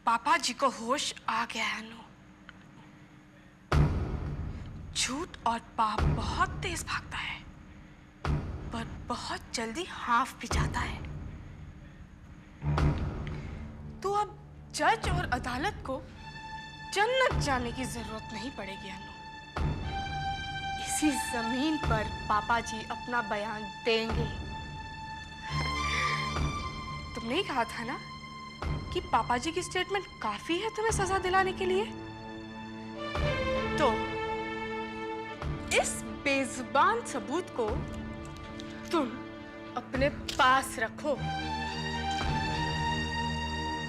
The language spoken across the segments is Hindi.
पापा जी को होश आ गया है अनु। झूठ और पाप बहुत तेज भागता है, पर बहुत जल्दी हाफ भी जाता है। तो अब जज और अदालत को जन्नत जाने की जरूरत नहीं पड़ेगी अनु। इसी जमीन पर पापा जी अपना बयान देंगे। तुमने ही कहा था ना कि पापा जी की स्टेटमेंट काफी है तुम्हें सजा दिलाने के लिए। तो इस बेजुबान सबूत को तुम अपने पास रखो।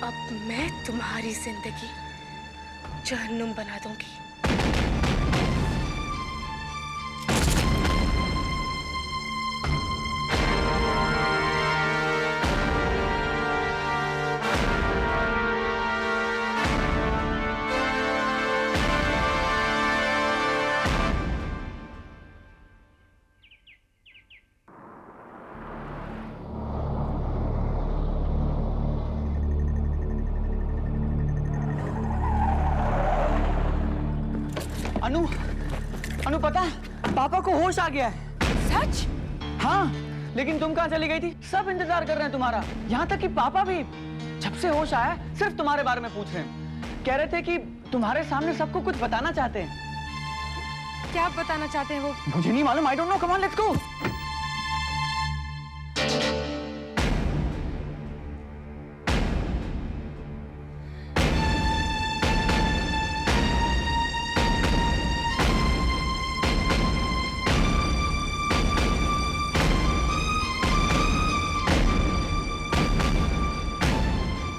अब मैं तुम्हारी जिंदगी जहन्नुम बना दूंगी। अनु, अनु पता है पापा को होश आ गया है। सच? हाँ, लेकिन तुम कहाँ चली गई थी? सब इंतजार कर रहे हैं तुम्हारा। यहाँ तक कि पापा भी जब से होश आया सिर्फ तुम्हारे बारे में पूछ रहे हैं। कह रहे थे कि तुम्हारे सामने सबको कुछ बताना चाहते हैं। क्या बताना चाहते हैं वो? मुझे नहीं मालूम। I don't know. Come on, let's go.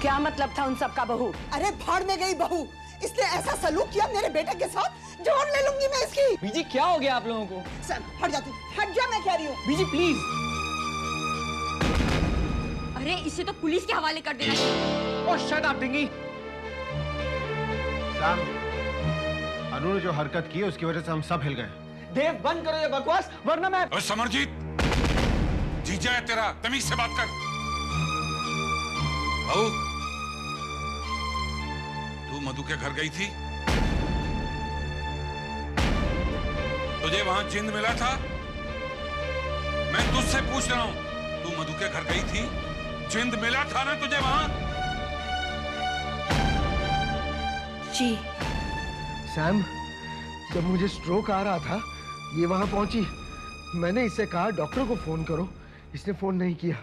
क्या मतलब था उन सब का बहू? अरे भाड़ में गई बहू, इसने ऐसा सलूक किया मेरे बेटे के साथ, जान ले लूंगी मैं इसकी। बीजी क्या हो गया आप लोगों को? सर हट जा तू, हट जा, मैं कह रही हूँ। बीजी प्लीज। अरे इसे तो पुलिस के हवाले कर देना चाहिए। ओह शट अप डिंगी। सैम, अनु ने जो हरकत की है उसकी वजह से हम सब हिल गए। देव बंद करो ये बकवास, वरना मैं। और समरजीत, जीजा है तेरा, तमीज से बात कर। बहू, तू मधु के घर गई थी? तुझे वहां जिंद मिला था? मैं तुझसे पूछ रहा हूं, तू मधु के घर गई थी? जिंद मिला था ना तुझे वहां? जी। सैम, जब मुझे स्ट्रोक आ रहा था ये वहां पहुंची। मैंने इससे कहा डॉक्टर को फोन करो, इसने फोन नहीं किया।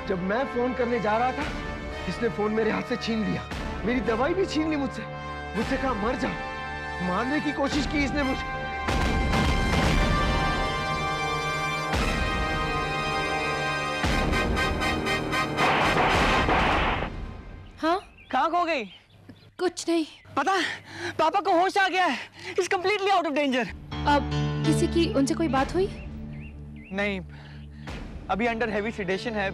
जब मैं फोन करने जा रहा था इसने फोन मेरे हाथ से छीन लिया, मेरी दवाई भी छीन ली मुझसे कहा मर जाओ। मारने की कोशिश की इसने मुझे। हाँ? कहाँ खो गई? कुछ नहीं। पता है पापा को होश आ गया है। Is completely out of danger. अब किसी की उनसे कोई बात हुई? नहीं, अभी अंडर हेवी सिडेशन है।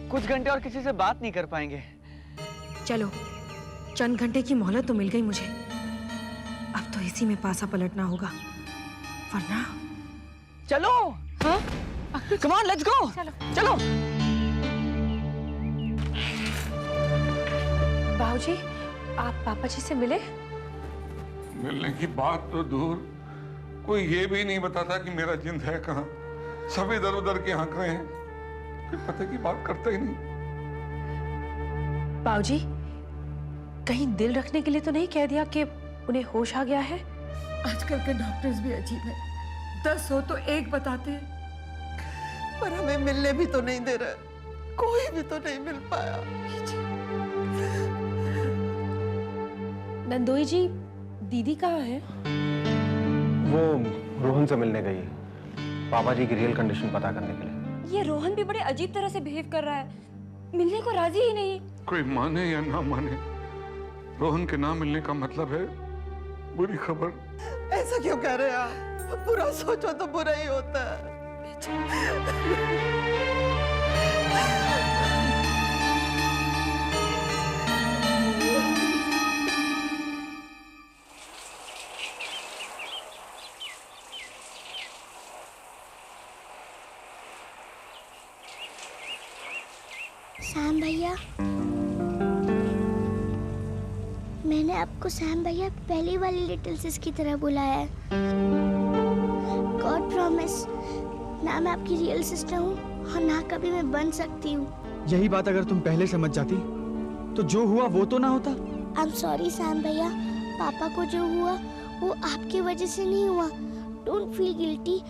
कुछ घंटे और किसी से बात नहीं कर पाएंगे। चलो, चंद घंटे की मोहलत तो मिल गई मुझे। अब तो इसी में पासा पलटना होगा, वरना। चलो। हाँ? Come on, let's go. चलो। बाबूजी, आप पापा जी से मिले? मिलने की बात तो दूर, कोई ये भी नहीं बताता कि मेरा जिंद है कहाँ। सब इधर उधर के आंक रहे हैं, कोई पते की बात करता ही नहीं। बाबूजी, कहीं दिल रखने के लिए तो नहीं कह दिया कि उन्हें होश आ गया है? आजकल के डॉक्टर्स भी अजीब हैं, 10 हो तो 1 बताते हैं, पर हमें मिलने भी तो नहीं दे रहे। कोई भी तो नहीं मिल पाया। नंदोई जी, दीदी कहाँ है? वो रोहन से मिलने गई है, पापा जी की रियल कंडीशन पता करने के लिए। ये रोहन भी बड़े अजीब तरह से बिहेव कर रहा है, मिलने को राजी ही नहीं। कोई माने या ना माने, रोहन के ना मिलने का मतलब है बुरी खबर। ऐसा क्यों कह रहे हैं आप? बुरा सोचो तो बुरा ही होता है। सैम भैया, आपको सैम भैया पहली वाली लिटिल सिस की तरह बुलाया है। गॉड प्रॉमिस, ना मैं आपकी रियल सिस्टर हूँ और ना कभी मैं बन सकती हूँ। यही बात अगर तुम पहले समझ जाती तो जो हुआ वो तो ना होता। आई एम सॉरी सैम भैया, पापा को जो हुआ वो आपकी वजह से नहीं हुआ। डोंट फील गिल्टी,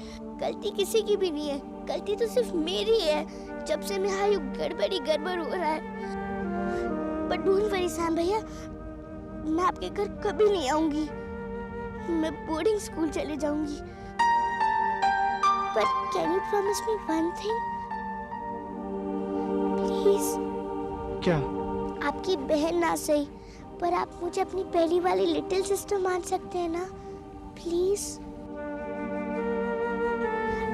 गलती किसी की भी नहीं है, गलती तो सिर्फ मेरी है। जब से मैं आई हूँ गड़बड़ हो रहा है। बट डोंट वरी सैम भैया, मैं आपके घर कभी नहीं आऊंगी, मैं बोर्डिंग स्कूल चले जाऊंगी। पर can you promise me one thing please? क्या? आपकी बहन ना सही, पर आप मुझे अपनी पहली वाली लिटिल सिस्टर मान सकते हैं ना प्लीज?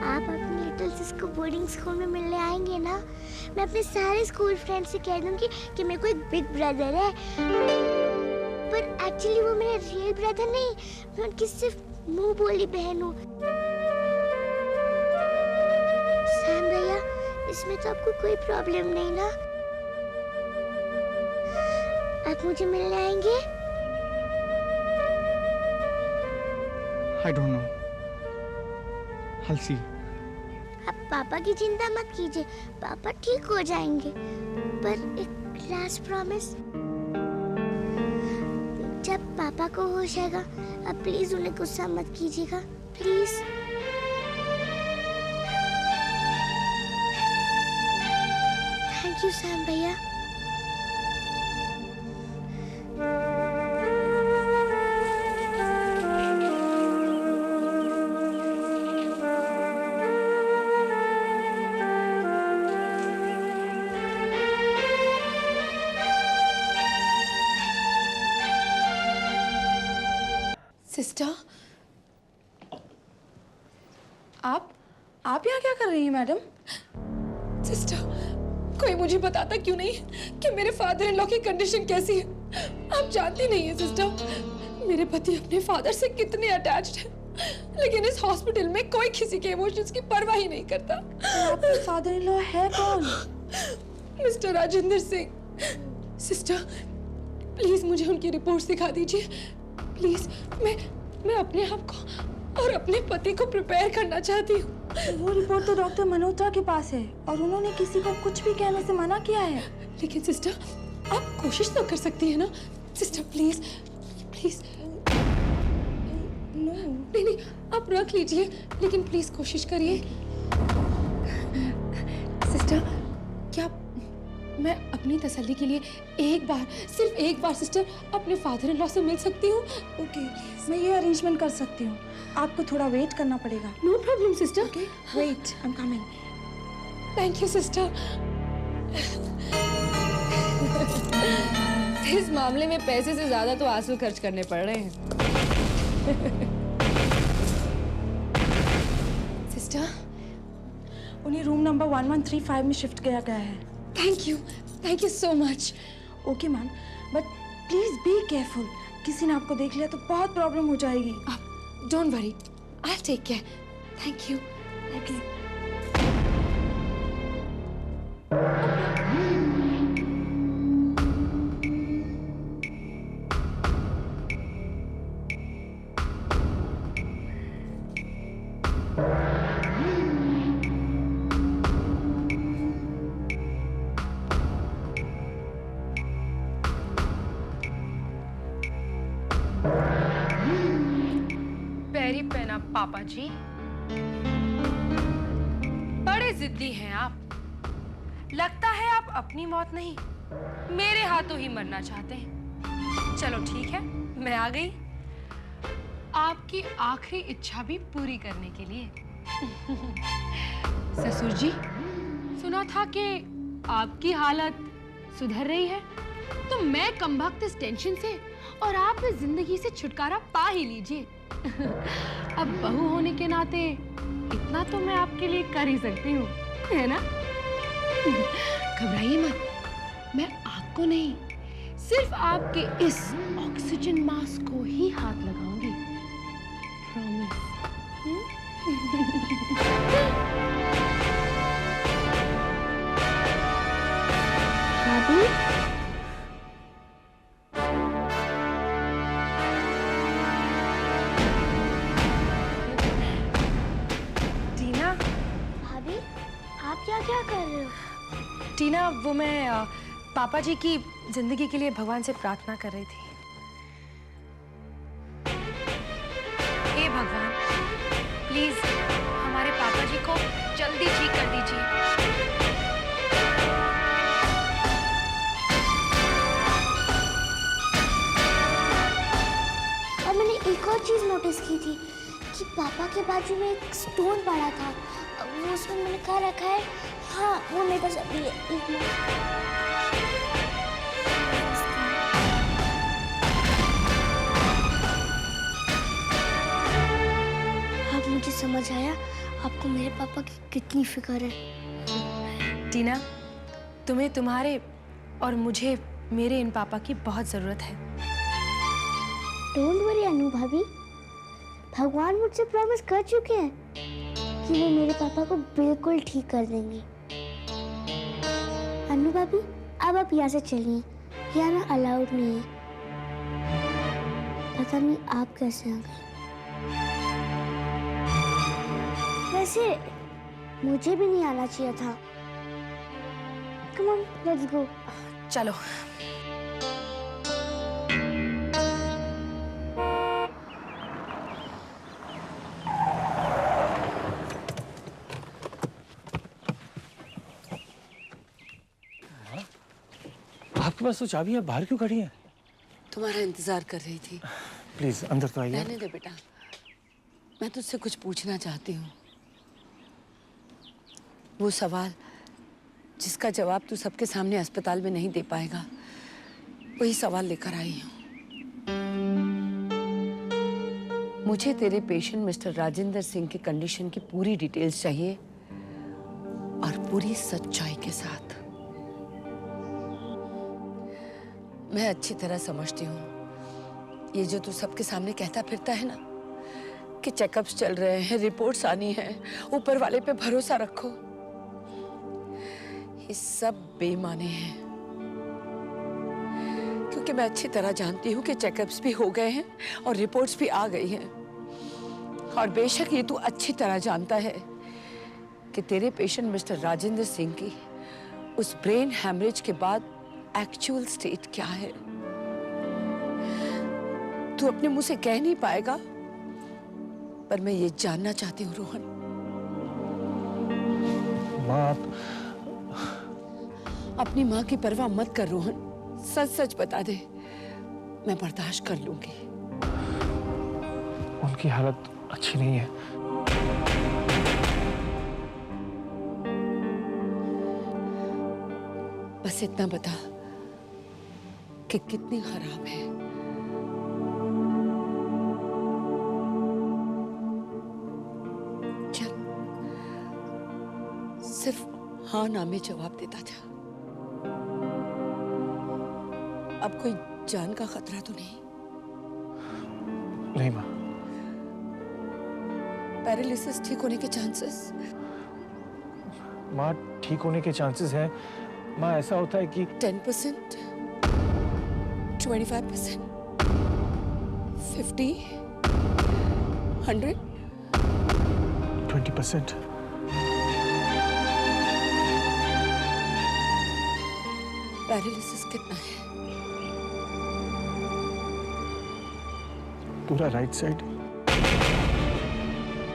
आप अपनी लिटिल सिस्टर को बोर्डिंग स्कूल में मिलने आएंगे ना? मैं अपने सारे स्कूल फ्रेंड्स से कह दूंगी कि मेरे को एक बिग ब्रदर है, पर एक्चुअली वो मेरा रियल ब्रदर नहीं, मैं उनकी सिर्फ मुंह बोली बहन हूँ। सैम भैया, इसमें तो आपको कोई प्रॉब्लम नहीं ना? आप मुझे मिलने आएंगे? I don't know. I'll see. आप पापा की चिंता मत कीजिए, पापा ठीक हो जाएंगे। पर एक लास्ट प्रॉमिस, जब पापा को होश आएगा आप प्लीज उन्हें गुस्सा मत कीजिएगा, प्लीज। थैंक यू सैम भैया। सिस्टर, आप यहाँ क्या कर रही हैं मैडम? सिस्टर, कोई मुझे बताता क्यों नहीं कि मेरे फादर इन लॉ की कंडीशन कैसी है? आप जानती नहीं है सिस्टर, मेरे पति अपने फादर से कितने अटैच्ड हैं, लेकिन इस हॉस्पिटल में कोई किसी के इमोशंस की परवाह ही नहीं करता। आपके फादर इन लॉ है कौन? Mister Rajendra Singh. Sister, please मुझे उनकी रिपोर्ट दिखा दीजिए प्लीज। मैं अपने आप को और अपने पति को प्रिपेयर करना चाहती हूँ। वो रिपोर्ट तो डॉक्टर मल्होत्रा के पास है और उन्होंने किसी को कुछ भी कहने से मना किया है। लेकिन सिस्टर, आप कोशिश तो कर सकती है ना? Sister please please. नहीं, आप रख लीजिए, लेकिन प्लीज कोशिश करिए। सिस्टर, क्या मैं अपनी तसल्ली के लिए सिर्फ एक बार सिस्टर अपने फादर इन लॉ से मिल सकती हूँ? ओके, मैं ये अरेंजमेंट कर सकती हूँ, आपको थोड़ा वेट करना पड़ेगा। No problem sister. Okay, wait, I am coming. Thank you sister. इस मामले में पैसे से ज्यादा तो आंसू खर्च करने पड़ रहे हैं। सिस्टर, उन्हें रूम नंबर 1135 में शिफ्ट किया गया है। Thank you so much. Okay ma'am, but please be careful, किसी ने आपको देख लिया तो बहुत प्रॉब्लम हो जाएगी। Don't worry, I will take care. Thank you. Okay. पैरी पहना पापा जी, बड़े जिद्दी हैं आप। लगता है आप अपनी मौत नहीं मेरे हाथों ही मरना चाहते हैं। चलो ठीक है, मैं आ गई आपकी आखिरी इच्छा भी पूरी करने के लिए। ससुर जी, सुना था कि आपकी हालत सुधर रही है, तो मैं कमबख्त इस टेंशन से और आप इस जिंदगी से छुटकारा पा ही लीजिए। अब बहू होने के नाते इतना तो मैं आपके लिए कर ही सकती हूँ, है ना? घबराइए मत, मैं आपको नहीं, सिर्फ आपके इस ऑक्सीजन मास्क को ही हाथ लगाऊंगी। प्रॉमिस। भाभी, वो मैं पापा जी की जिंदगी के लिए भगवान से प्रार्थना कर रही थी। हे भगवान, प्लीज हमारे पापा जी को जल्दी ठीक कर दीजिए। और मैंने एक और चीज नोटिस की थी कि पापा के बाजू में एक स्टोन पड़ा था, वो उसमें मैंने कहाँ रखा है? हाँ, वो मेरे पास अभी है। एक मिनट। अब मुझे समझ आया आपको मेरे पापा की कितनी फिक्र है। टीना, तुम्हें तुम्हारे और मुझे मेरे इन पापा की बहुत जरूरत है। डोंट वरी अनु भाभी, भगवान मुझसे प्रॉमिस कर चुके हैं कि वो मेरे पापा को बिल्कुल ठीक कर देंगे। अनु भाभी, अब आप यहाँ से चलिए, यहाँ ना अलाउड नहीं है। पता नहीं आप कैसे आ गए। वैसे मुझे भी नहीं आना चाहिए था। Come on, let's go. चलो। आपके पास तो चाबी है, बाहर क्यों खड़ी है? तुम्हारा इंतजार कर रही थी। प्लीज अंदर तो आइए। रहने दे बेटा, मैं तुझसे कुछ पूछना चाहती हूँ। वो सवाल जिसका जवाब तू सबके सामने अस्पताल में नहीं दे पाएगा, वही सवाल लेकर आई हूँ। मुझे तेरे पेशेंट मिस्टर राजेंद्र सिंह की कंडीशन की पूरी डिटेल्स चाहिए और पूरी सच्चाई के साथ। मैं अच्छी तरह समझती हूँ ये जो तू सबके सामने कहता फिरता है ना कि चेकअप्स चल रहे हैं, रिपोर्ट्स आनी है, ऊपर वाले पे भरोसा रखो, ये सब बेमाने हैं। क्योंकि मैं अच्छी तरह जानती हूँ कि चेकअप्स भी हो गए हैं और रिपोर्ट्स भी आ गई हैं। और बेशक ये तू अच्छी तरह जानता है कि तेरे पेशेंट मिस्टर राजेंद्र सिंह की उस ब्रेन हैमरेज के बाद एक्चुअल स्टेट क्या है। तू अपने मुंह से कह नहीं पाएगा, पर मैं ये जानना चाहती हूँ रोहन। माँ, आप अपनी माँ की परवाह मत कर रोहन, सच सच बता दे, मैं बर्दाश्त कर लूंगी। उनकी हालत अच्छी नहीं है। बस इतना बता कि कितनी खराब है। चल, सिर्फ हाँ ना में जवाब देता जा। अब कोई जान का खतरा तो नहीं? नहीं माँ। पैरालिसिस ठीक होने के चांसेस? माँ, ठीक होने के चांसेस हैं। माँ, ऐसा होता है कि 10%, 25%, 50, 100, 20%। पैरालिसिस कितना है? पूरा राइट साइड।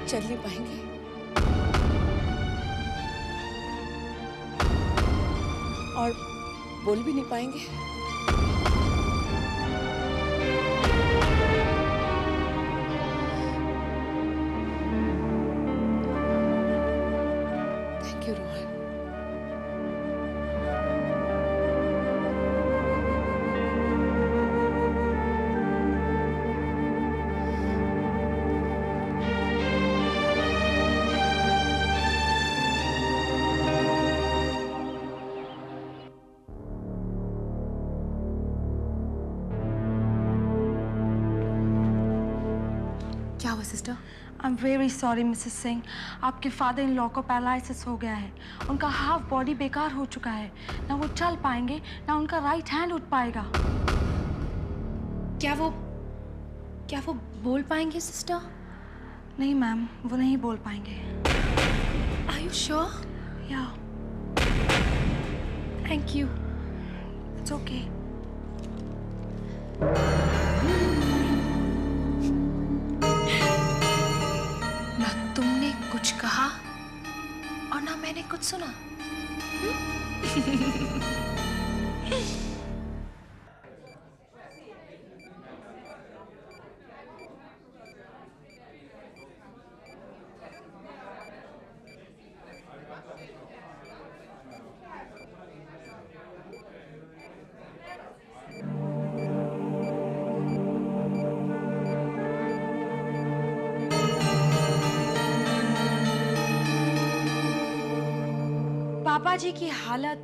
चल नहीं पाएंगे? और बोल भी नहीं पाएंगे? Thank you Rohan. क्या हुआ sister? I am very sorry Mrs Singh, आपके फादर इन लॉ को पैरालिसिस हो गया है। उनका हाफ बॉडी बेकार हो चुका है, ना वो चल पाएंगे ना उनका राइट हैंड उठ पाएगा। क्या वो बोल पाएंगे सिस्टर? नहीं मैम, वो नहीं बोल पाएंगे। Are you sure? या थैंक यू। It's okay. ना तुमने कुछ कहा और ना मैंने कुछ सुना। पापा जी की हालत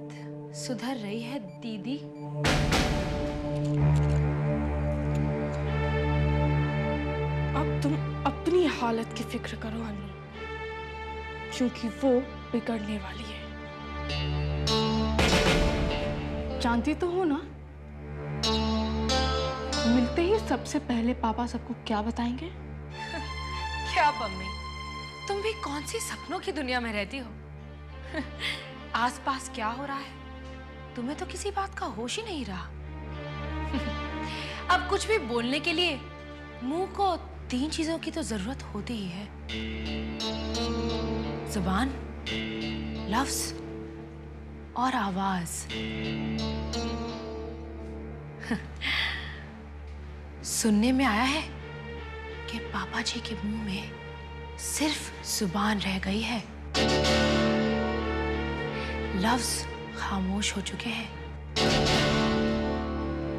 सुधर रही है दीदी। अब तुम अपनी हालत की फिक्र करो अनु, क्योंकि वो बिगड़ने वाली है। जानती तो हो ना, मिलते ही सबसे पहले पापा सबको क्या बताएंगे? क्या मम्मी, तुम भी कौन सी सपनों की दुनिया में रहती हो? आसपास क्या हो रहा है तुम्हें तो किसी बात का होश ही नहीं रहा। अब कुछ भी बोलने के लिए मुंह को 3 चीजों की तो जरूरत होती ही है। जुबान, लफ्ज और आवाज। सुनने में आया है कि पापा जी के मुंह में सिर्फ जुबान रह गई है, लफ्ज खामोश हो चुके हैं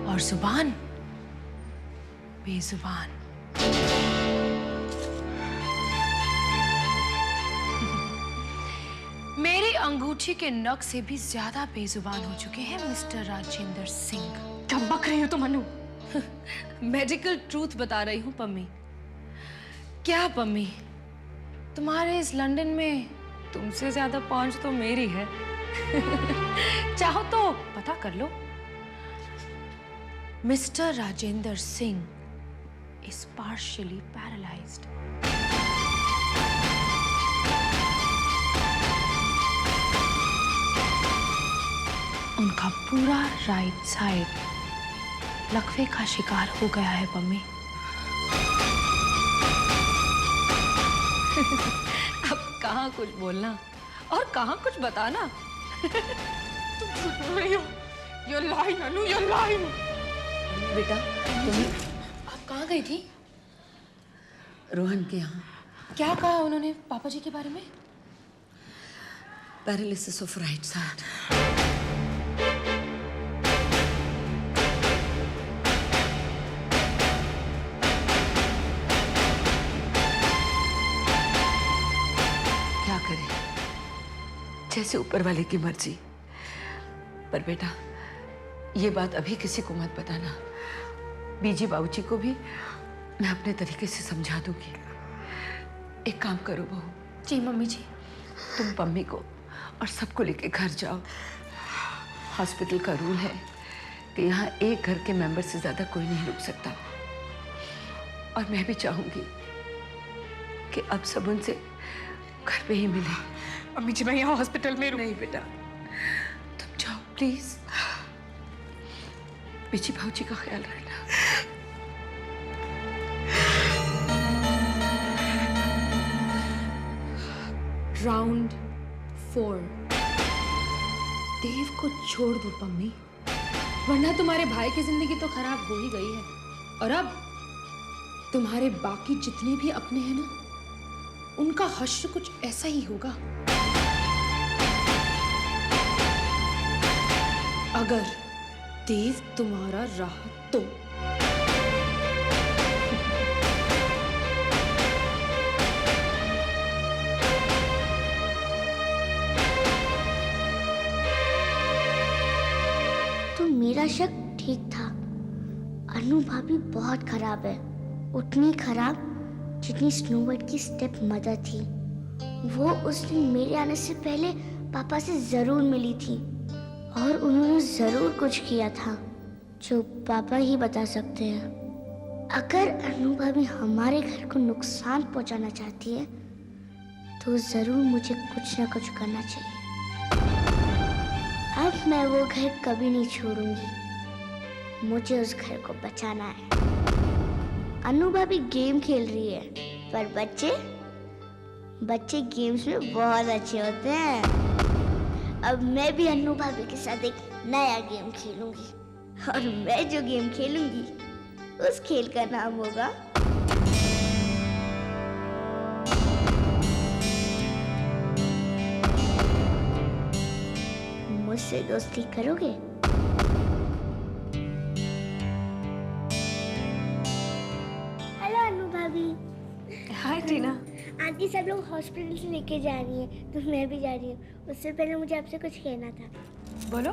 और जुबान बेजुबान। मेरी अंगूठी के नख से भी ज्यादा बेजुबान हो चुके हैं मिस्टर राजेंद्र सिंह। क्या बक रही हो तुम अनु? मेडिकल ट्रूथ बता रही हूँ पम्मी। क्या पम्मी, तुम्हारे इस लंदन में तुमसे ज्यादा पहुंच तो मेरी है। चाहो तो पता कर लो। Mister Rajendra Singh is partially paralysed. उनका पूरा राइट साइड लकवे का शिकार हो गया है पम्मी। अब कहाँ कुछ बोलना और कहाँ कुछ बताना। तुम झूठ बोल रही हो। You're lying, Anu, you're lying। बेटा तुम आप कहाँ गई थी? रोहन के यहाँ। क्या कहा उन्होंने पापा जी के बारे में? Paralysis of right side. क्या करें, जैसे ऊपर वाले की मर्जी। पर बेटा ये बात अभी किसी को मत बताना। बीजी बाबूजी को भी मैं अपने तरीके से समझा दूंगी। एक काम करो बहू। जी मम्मी जी। तुम पम्मी को और सबको लेके घर जाओ। हॉस्पिटल का रूल है कि यहाँ एक घर के मेंबर से ज्यादा कोई नहीं रुक सकता। और मैं भी चाहूंगी कि अब सब उनसे घर पे ही मिले। अम्मी जी मैं यहाँ हॉस्पिटल में नहीं बेटा, तुम जाओ प्लीज। पीछे भाऊजी का ख्याल रखना। राउंड 4। देव को छोड़ दो पम्मी, वरना तुम्हारे भाई की जिंदगी तो खराब हो ही गई है। और अब तुम्हारे बाकी जितने भी अपने हैं ना, उनका हश्र कुछ ऐसा ही होगा। अगर देव तुम्हारा रहा तो। तो मेरा शक ठीक था। अनु भाभी बहुत खराब है, उतनी खराब जितनी स्नो वाइट की स्टेप मदर थी। वो उस दिन मेरे आने से पहले पापा से जरूर मिली थी और उन्होंने जरूर कुछ किया था जो पापा ही बता सकते हैं। अगर अनु भाभी हमारे घर को नुकसान पहुंचाना चाहती है तो जरूर मुझे कुछ ना कुछ करना चाहिए। अब मैं वो घर कभी नहीं छोड़ूंगी। मुझे उस घर को बचाना है। अनु भाभी गेम खेल रही है, पर बच्चे गेम्स में बहुत अच्छे होते हैं। अब मैं भी अनु भाभी के साथ एक नया गेम खेलूंगी, और मैं जो गेम खेलूंगी उस खेल का नाम होगा मुझसे दोस्ती करोगे? हेलो अनु भाभी। हाय टीना। आंटी सब लोग हॉस्पिटल से लेके जा रही हैं, तो मैं भी जा रही हूँ। उससे पहले मुझे आपसे कुछ कहना था। बोलो।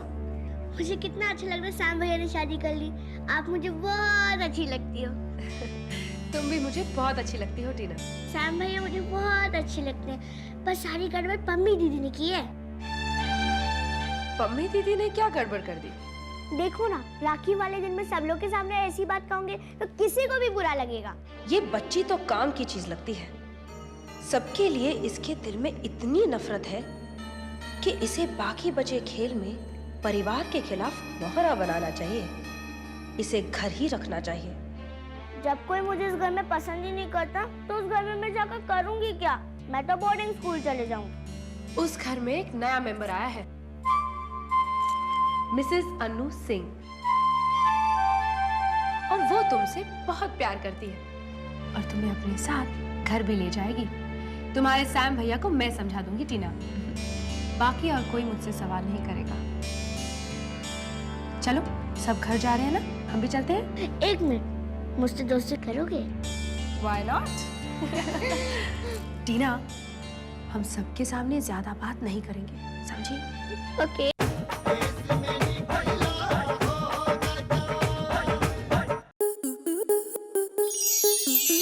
मुझे कितना अच्छा लग रहा है सैम भैया ने शादी कर ली। आप मुझे बहुत अच्छी लगती हो। तुम भी मुझे बहुत अच्छी लगती हो टीना। सैम भैया मुझे बहुत अच्छे लगते हैं, पर सारी गड़बड़ पम्मी दीदी ने की है। पम्मी दीदी ने क्या गड़बड़ कर दी? देखो ना, राखी वाले दिन में सब लोग के सामने ऐसी बात कहूंगे तो किसी को भी बुरा लगेगा। ये बच्ची तो काम की चीज लगती है। सबके लिए इसके दिल में इतनी नफरत है कि इसे बाकी बचे खेल में परिवार के खिलाफ मोहरा बनाना चाहिए। इसे घर ही रखना चाहिए। जब कोई मुझे इस घर में पसंद ही नहीं करता तो उस घर में मैं जाकर करूंगी क्या? मैं तो बोर्डिंग स्कूल चले जाऊंगी। उस घर में एक नया मेंबर आया है, मिसेस अनु सिंह, और वो तुमसे बहुत प्यार करती है और तुम्हें अपने साथ घर भी ले जाएगी। तुम्हारे सैम भैया को मैं समझा दूंगी टीना। बाकी और कोई मुझसे सवाल नहीं करेगा। चलो सब घर जा रहे हैं ना, हम भी चलते हैं। एक मिनट, मुझसे दोस्ती करोगे? Why not? टीना, हम सबके सामने ज्यादा बात नहीं करेंगे, समझी? ओके।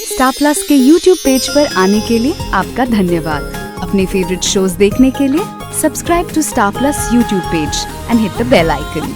स्टार प्लस के YouTube पेज पर आने के लिए आपका धन्यवाद। अपने फेवरेट शोज देखने के लिए subscribe to Star Plus YouTube page and hit the bell icon.